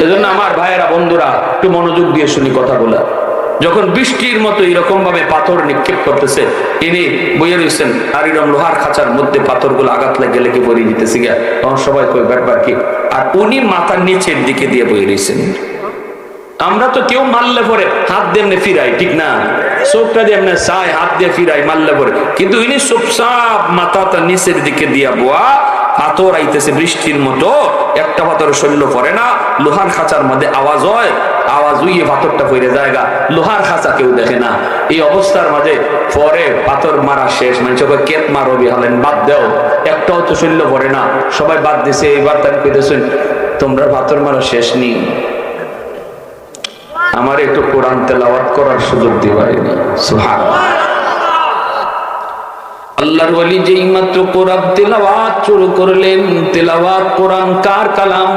এজন্য আমার ভাইয়েরা বন্ধুরা একটু মনোযোগ দিয়ে শুনি কথা বলা। যখন বৃষ্টির মতো এরকম ভাবে পাথর নিক্ষেপ করতেছে, ইনি বইয়ে রয়েছেন আর এরকম লোহার খাঁচার মধ্যে পাথর গুলো আঘাত লেগে লেগে পড়ে দিতেছে গিয়া, তখন সবাই কই ব্যাপার কি, আর উনি মাথার নিচের দিকে দিয়ে বইয়ে রয়েছেন। আমরা তো কেউ মারলে পরে হাত দিয়ে এমনি ফিরাই, ঠিক না, চোখটা দিয়ে এমনি চাই হাত দিয়ে ফিরাই মারলে পরে, কিন্তু ইনি চুপচাপ মাথাটা নিচের দিকে দিয়া বোয়া, পাথর আইতেছে বৃষ্টির মতো, একটা পাথর শৈল্য পড়ে না, লোহার খাঁচার মধ্যে আওয়াজ হয়, আওয়াজ উইয়ে পাথরটা পড়ে জায়গা, লোহার খাঁচা কেউ দেখে না। এই অবস্থার মাঝে পরে পাথর মারা শেষ, মানে কেত মারবি হলেন বাদ দেও, একটাও তো শৈল্য পড়ে না, সবাই বাদ দিছে। এইবার তাই কইতেছেন তোমরা পাথর মারা শেষ নি, আমার একটু কোরআন তেলাওয়াত করার সুযোগ দিবাইনি। সুবহানাল্লাহ। আল্লাহর ওলি যেই মাত্র কোরআন তেলাওয়াত শুরু করলেন, তেলাওয়াত কোরআন কার কালাম?